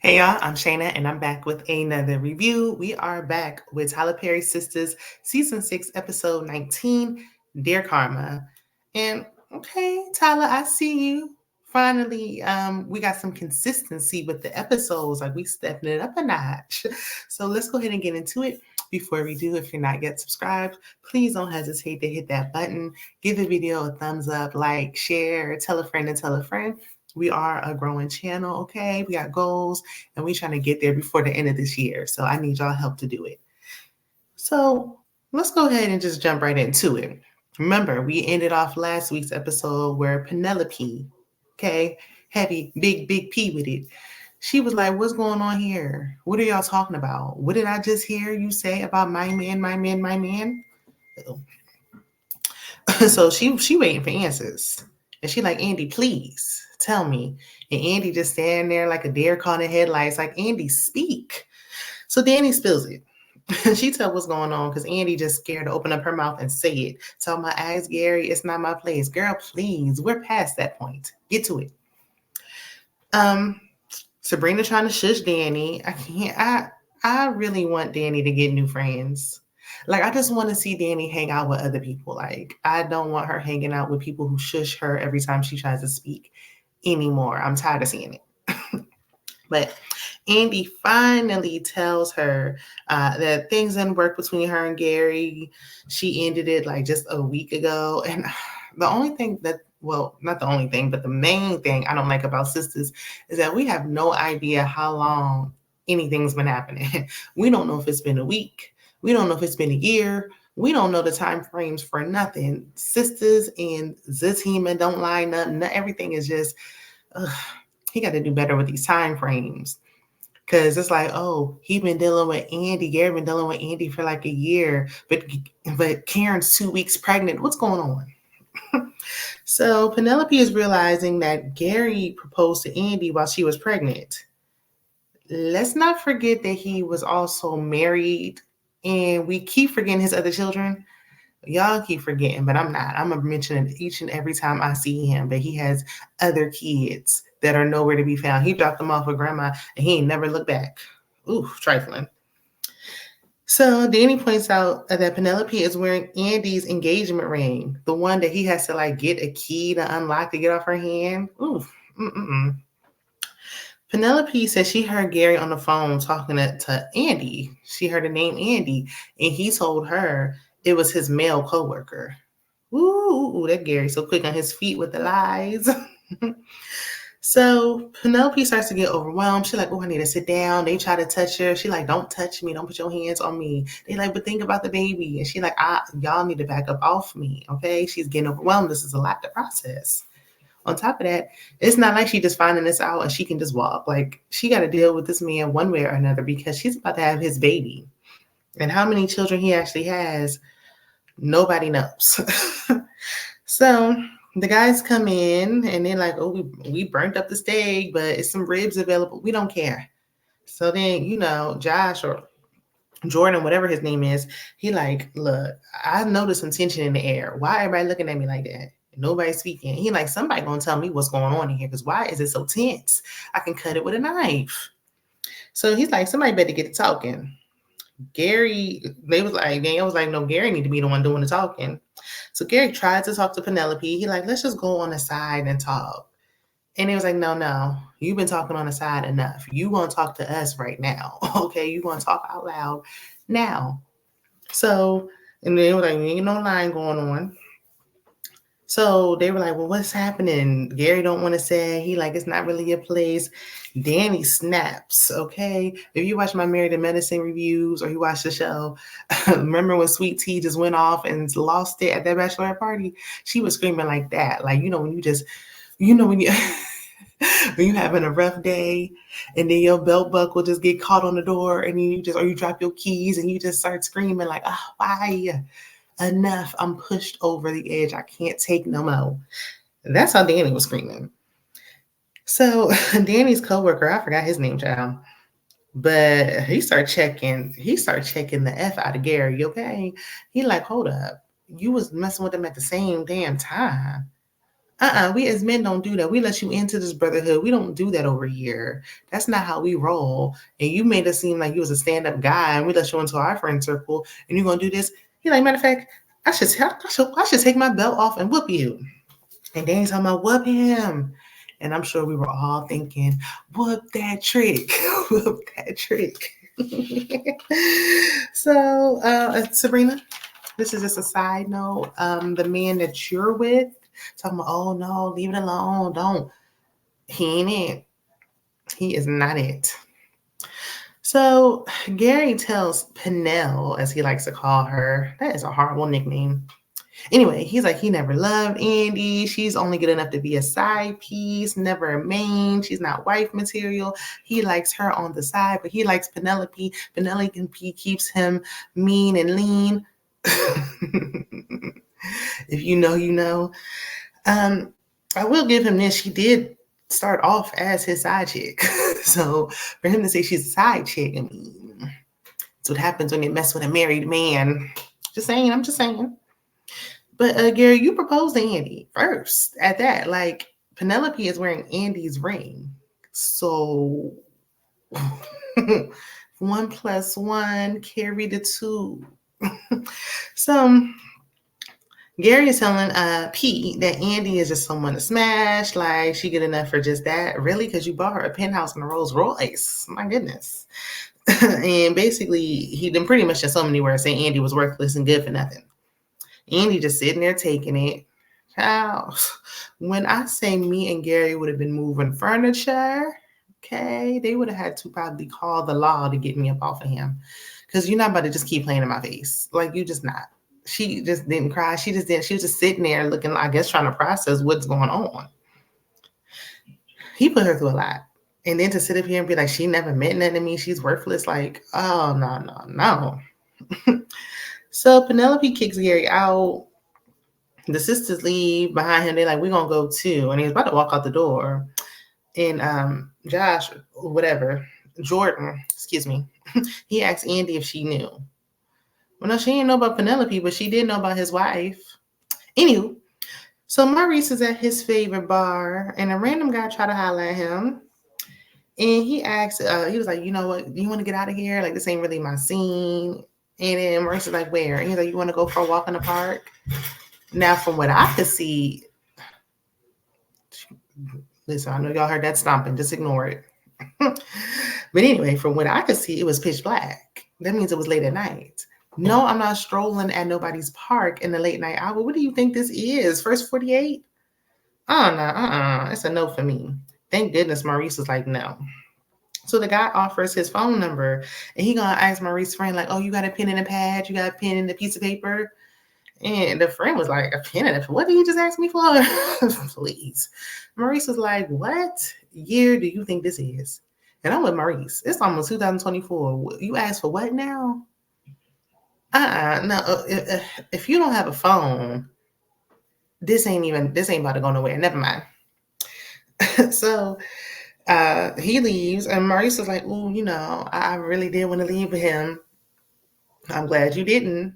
Hey y'all, I'm Shayna and I'm back with another review. We are back with Tyler Perry Sistas Season 6, Episode 19, Dear Karma. And okay, Tyler, I see you. Finally, we got some consistency with the episodes, like we stepping it up a notch. So let's go ahead and get into it. Before we do, if you're not yet subscribed, please don't hesitate to hit that button. Give the video a thumbs up, like, share, tell a friend and tell a friend. We are a growing channel, okay? We got goals and we're trying to get there before the end of this year. So I need y'all help to do it. So let's go ahead and just jump right into it. Remember, we ended off last week's episode where Penelope, okay, heavy, big P with it. She was like, what's going on here? What are y'all talking about? What did I just hear you say about my man, my man, my man? So she waiting for answers. And she like, Andy, please tell me. And Andy just standing there like a deer caught in headlights, like, Andy, speak. So Danny spills it. She tell what's going on because Andy just scared to open up her mouth and say it. So my ask Gary, it's not my place. Girl, please, we're past that point. Get to it. Sabrina trying to shush Danny. I can't. I really want Danny to get new friends. Like, I just want to see Danny hang out with other people. Like, I don't want her hanging out with people who shush her every time she tries to speak anymore. I'm tired of seeing it. But Andy finally tells her that things didn't work between her and Gary. She ended it like just a week ago. And the only thing that, well, not the only thing, but the main thing I don't like about Sistas is that we have no idea how long anything's been happening. We don't know if it's been a week. We don't know if it's been a year. We don't know the time frames for nothing. Sistas and Zittima don't line up. Everything is just, he got to do better with these time frames. Cause it's like, oh, he been dealing with Andy. Gary been dealing with Andy for like a year, but Karen's 2 weeks pregnant. What's going on? So Penelope is realizing that Gary proposed to Andy while she was pregnant. Let's not forget that he was also married, and we keep forgetting his other children. Y'all keep forgetting, but I'm not. I'm gonna mention it each and every time I see him that he has other kids that are nowhere to be found. He dropped them off with grandma and he ain't never looked back. Ooh, trifling. So Danny points out that Penelope is wearing Andy's engagement ring, the one that he has to like get a key to unlock to get off her hand. Ooh, mm-mm. Penelope says she heard Gary on the phone talking to Andy. She heard the name Andy, and he told her it was his male coworker. Ooh, that Gary so quick on his feet with the lies. So Penelope starts to get overwhelmed. She's like, oh, I need to sit down. They try to touch her. She like, don't touch me. Don't put your hands on me. They like, but think about the baby. And she like, y'all need to back up off me. Okay. She's getting overwhelmed. This is a lot to process. On top of that, it's not like she just finding this out and she can just walk. Like, she got to deal with this man one way or another because she's about to have his baby. And how many children he actually has, nobody knows. So the guys come in and they're like, oh, we burnt up the steak, but it's some ribs available. We don't care. So then, Josh or Jordan, whatever his name is, he like, look, I noticed some tension in the air. Why everybody looking at me like that? Nobody's speaking. He like, somebody gonna tell me what's going on in here because why is it so tense? I can cut it with a knife. So he's like, somebody better get to talking. Danielle was like, no, Gary need to be the one doing the talking. So Gary tried to talk to Penelope. He like, let's just go on the side and talk. And he was like, no, you've been talking on the side enough. You want to talk to us right now. Okay, you want to talk out loud now. So, and they were like, ain't no line going on. So they were like, well, what's happening? Gary don't want to say. He like, it's not really your place. Danny snaps, okay? If you watch my Married to Medicine reviews or you watch the show, remember when Sweet Tea just went off and lost it at that bachelorette party? She was screaming like that. Like, when you just, when you... when you having a rough day and then your belt buckle just get caught on the door and you drop your keys and you just start screaming like, oh, why? Enough. I'm pushed over the edge. I can't take no more. That's how Danny was screaming. So Danny's coworker, I forgot his name, child, but he started checking the F out of Gary, okay? He like, hold up. You was messing with him at the same damn time. We as men don't do that. We let you into this brotherhood. We don't do that over here. That's not how we roll. And you made it seem like you was a stand-up guy, and we let you into our friend circle, and you're gonna do this. You're like, matter of fact, I should take my belt off and whoop you. And then he's talking about whoop him. And I'm sure we were all thinking, whoop that trick, whoop that trick. So, Sabrina, this is just a side note. The man that you're with, talking about, oh no, leave it alone, don't. He ain't it. He is not it. So Gary tells Pennell, as he likes to call her, that is a horrible nickname. Anyway, he's like, he never loved Andy. She's only good enough to be a side piece, never a main. She's not wife material. He likes her on the side, but he likes Penelope. Penelope keeps him mean and lean. If you know, you know. I will give him this. She did start off as his side chick. So for him to say she's a side chick, I mean, that's what happens when you mess with a married man. Just saying, I'm just saying. But Gary, you proposed to Andy first at that. Like, Penelope is wearing Andy's ring. So 1+1 carry the 2. So Gary is telling Pete that Andy is just someone to smash. Like, she good enough for just that. Really? Because you bought her a penthouse and a Rolls Royce. My goodness. And basically, he done pretty much in so many words saying Andy was worthless and good for nothing. Andy just sitting there taking it. Child, when I say me and Gary would have been moving furniture, okay, they would have had to probably call the law to get me up off of him. Because you're not about to just keep playing in my face. Like, you just not. She just didn't cry. She was just sitting there looking, I guess, trying to process what's going on. He put her through a lot. And then to sit up here and be like, she never meant nothing to me. She's worthless. Like, oh, no. So Penelope kicks Gary out. The sisters leave behind him. They're like, we're going to go too. And he was about to walk out the door. And Josh, whatever, Jordan, excuse me, he asked Andy if she knew. Well, no, she didn't know about Penelope, but she did know about his wife. Anywho, so Maurice is at his favorite bar, and a random guy tried to holler at him. And he asked, he was like, you know what, do you want to get out of here? Like, this ain't really my scene. And then Maurice is like, where? And he's like, you want to go for a walk in the park? Now, from what I could see, listen, I know y'all heard that stomping. Just ignore it. But anyway, from what I could see, it was pitch black. That means it was late at night. No, I'm not strolling at nobody's park in the late night hour. What do you think this is? First 48? Oh, no, it's a no for me. Thank goodness Maurice was like, no. So the guy offers his phone number, and he gonna ask Maurice's friend, like, oh, you got a pen and a pad? You got a pen and a piece of paper? And the friend was like, a pen and a, what did you just ask me for? Please. Maurice was like, what year do you think this is? And I'm with Maurice. It's almost 2024. You asked for what now? No. If you don't have a phone, this ain't about to go nowhere. Never mind. So he leaves, and Maurice was like, oh, you know, I really did want to leave with him. I'm glad you didn't.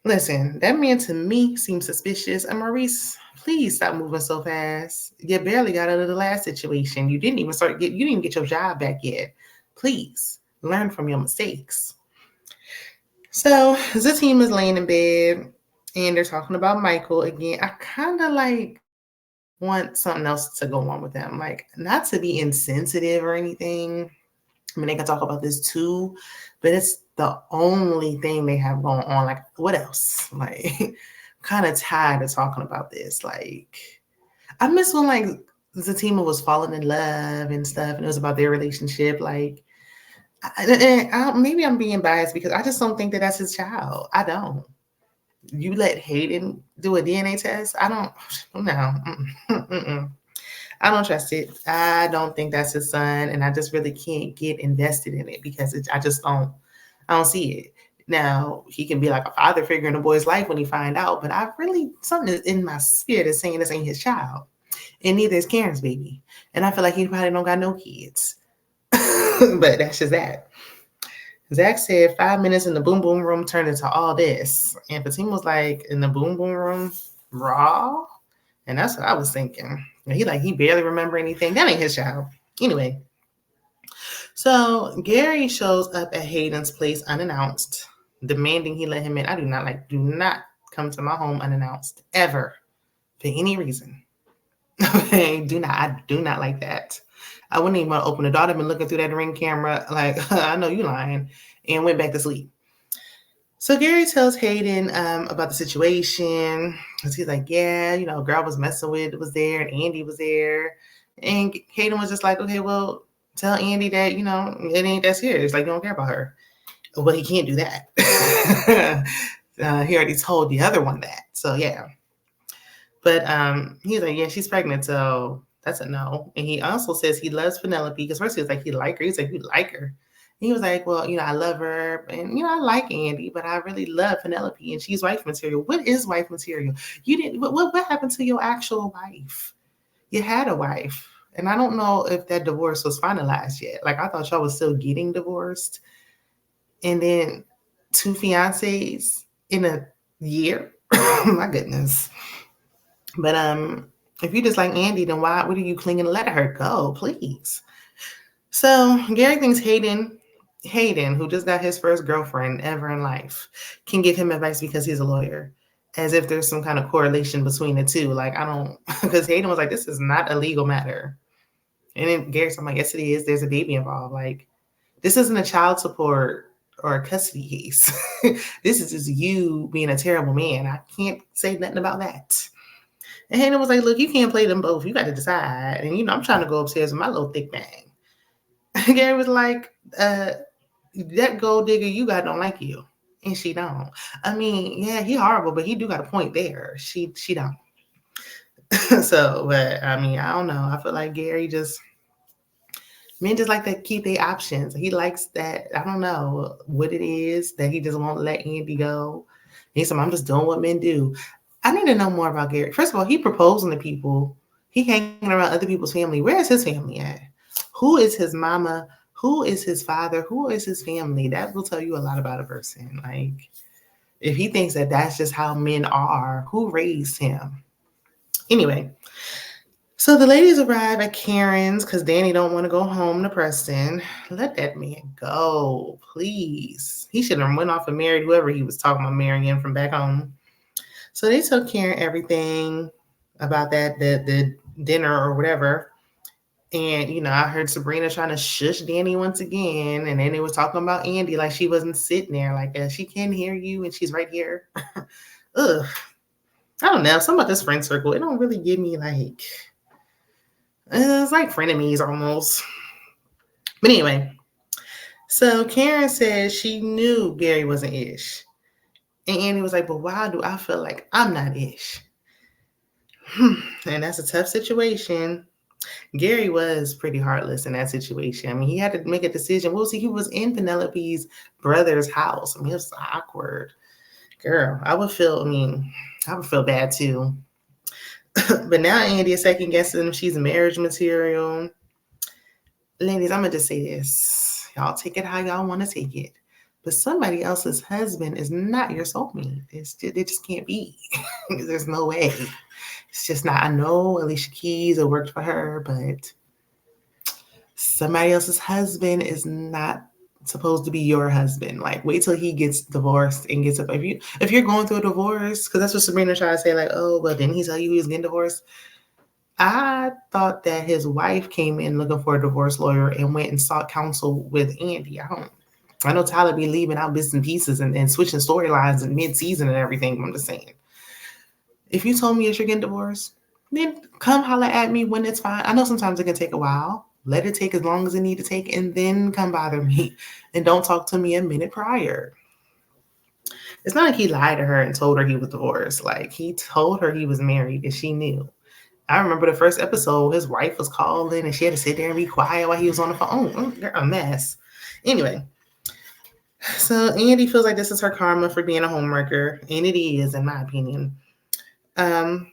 Listen, that man to me seems suspicious. And Maurice, please stop moving so fast. You barely got out of the last situation. You didn't even get your job back yet. Please learn from your mistakes. So the team is laying in bed and they're talking about Michael again. I kind of like want something else to go on with them. Like, not to be insensitive or anything. I mean, they can talk about this too, but it's the only thing they have going on. Like, what else? Like, kind of tired of talking about this. Like, I miss when like Zatima was falling in love and stuff, and it was about their relationship. Like, maybe I'm being biased because I just don't think that that's his child. I don't. You let Hayden do a DNA test? I don't. No. I don't trust it. I don't think that's his son, and I just really can't get invested in it because I don't see it. Now, he can be like a father figure in a boy's life when he find out, but something is in my spirit is saying this ain't his child, and neither is Karen's baby. And I feel like he probably don't got no kids, but that's just that. Zach said 5 minutes in the boom boom room turned into all this, and Fatima was like, in the boom boom room, raw. And that's what I was thinking. And he barely remember anything. That ain't his child. Anyway, so Gary shows up at Hayden's place unannounced, demanding he let him in. I do not come to my home unannounced ever for any reason. Okay, I do not like that. I wouldn't even want to open the door. I've been looking through that Ring camera like, I know you lying, and went back to sleep. So Gary tells Hayden about the situation. He's like, yeah, girl was messing with was there, and Andy was there. And Hayden was just like, okay, well, tell Andy that, it ain't that serious. Like, you don't care about her. Well, he can't do that. He already told the other one that. So, yeah. But he's like, yeah, she's pregnant, so that's a no. And he also says he loves Penelope, because first he was like, he like her. He's like, you like her? And he was like, well, I love her, and I like Andy, but I really love Penelope, and she's wife material. What is wife material? You didn't. What happened to your actual wife? You had a wife, and I don't know if that divorce was finalized yet. Like, I thought y'all was still getting divorced, and then 2 fiancés in a year. My goodness. But if you just like Andy, then what are you clinging to let her go, please? So Gary thinks Hayden, who just got his first girlfriend ever in life, can give him advice because he's a lawyer, as if there's some kind of correlation between the two. Like, I don't, because Hayden was like, this is not a legal matter. And then Gary's like, yes, it is. There's a baby involved. Like, this isn't a child support or a custody case. This is just you being a terrible man. I can't say nothing about that. And Hayden was like, look, you can't play them both. You got to decide. And, I'm trying to go upstairs with my little thick bang. Gary was like, that gold digger you got don't like you. And she don't. I mean, yeah, he horrible, but he do got a point there. She don't. So, but I mean, I don't know. I feel like Gary men just like to keep their options. He likes that. I don't know what it is that he just won't let Andy go. He said, I'm just doing what men do. I need to know more about Gary. First of all, he proposing to people. He hanging around other people's family. Where is his family at? Who is his mama? Who is his father? Who is his family? That will tell you a lot about a person. Like, if he thinks that that's just how men are, who raised him? Anyway, so the ladies arrive at Karen's because Danny don't want to go home to Preston. Let that man go, please. He should have went off and married whoever he was talking about marrying from back home. So they told Karen everything about that, the dinner or whatever. And, I heard Sabrina trying to shush Danny once again. And then they was talking about Andy like she wasn't sitting there, like she can hear you and she's right here. Ugh. I don't know. Something about this friend circle, it don't really give me like, it's like frenemies almost. But anyway, so Karen said she knew Gary wasn't ish. And Andy was like, but why do I feel like I'm not ish? And that's a tough situation. Gary was pretty heartless in that situation. I mean, he had to make a decision. What was he? He was in Penelope's brother's house. I mean, it was awkward. Girl, I would feel bad too. But now Andy is second guessing if she's marriage material. Ladies, I'm going to just say this. Y'all take it how y'all want to take it. But somebody else's husband is not your soulmate. It just can't be. There's no way. It's just not. I know Alicia Keys, it worked for her, but somebody else's husband is not supposed to be your husband. Like, wait till he gets divorced and gets up. If you're going through a divorce, because that's what Sabrina tried to say, like, oh, well, didn't he tell you he was getting divorced? I thought that his wife came in looking for a divorce lawyer and went and sought counsel with Andy. I know Tyler be leaving out bits and pieces and switching storylines in mid-season and everything. I'm just saying. If you told me that you're getting divorced, then come holler at me when it's fine. I know sometimes it can take a while. Let it take as long as it need to take, and then come bother me. And don't talk to me a minute prior. It's not like he lied to her and told her he was divorced. Like, he told her he was married and she knew. I remember the first episode, his wife was calling and she had to sit there and be quiet while he was on the phone. They're a mess. Anyway, so Andy feels like this is her karma for being a homewrecker, and it is, in my opinion. And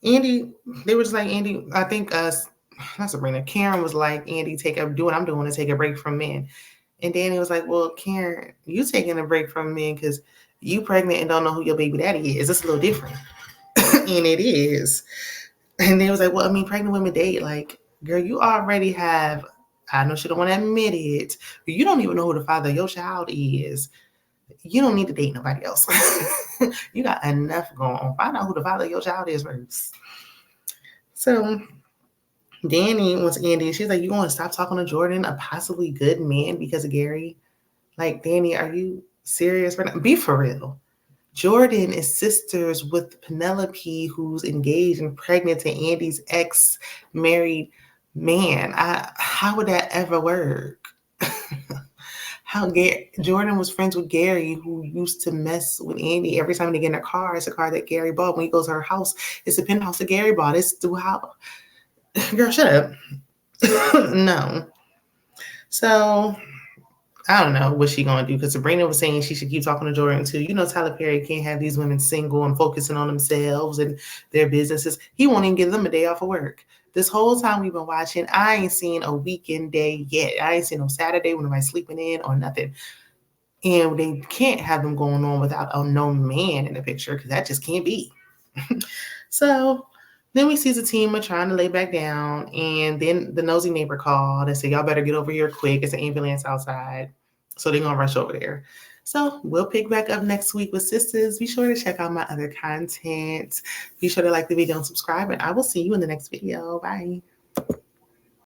Andy, they were just like, Andy, I think not Sabrina, Karen was like, Andy, do what I'm doing to take a break from men. And Danny was like, well, Karen, you taking a break from men because you pregnant and don't know who your baby daddy is. It's a little different. And it is. And they was like, well, I mean, pregnant women date. Like, girl, you already have, I know she don't want to admit it, but you don't even know who the father of your child is. You don't need to date nobody else. You got enough going on. Find out who the father of your child is first. So Danny was Andy. She's like, you going to stop talking to Jordan, a possibly good man, because of Gary? Like, Danny, are you serious? Be for real. Jordan is sisters with Penelope, who's engaged and pregnant to Andy's ex-married man. How would that ever work? Jordan was friends with Gary, who used to mess with Andy every time they get in a car. It's a car that Gary bought. When he goes to her house, it's a penthouse that Gary bought. It's through how. Girl, shut up. No. So I don't know what she gonna do, because Sabrina was saying she should keep talking to Jordan too. You know, Tyler Perry can't have these women single and focusing on themselves and their businesses. He won't even give them a day off of work. This whole time we've been watching, I ain't seen a weekend day yet. I ain't seen no Saturday when nobody's sleeping in or nothing. And they can't have them going on without a known man in the picture, because that just can't be. So then we see the team are trying to lay back down, and then the nosy neighbor called and said, y'all better get over here quick. It's an ambulance outside. So they're going to rush over there. So we'll pick back up next week with Sistas. Be sure to check out my other content. Be sure to like the video and subscribe, and I will see you in the next video. Bye.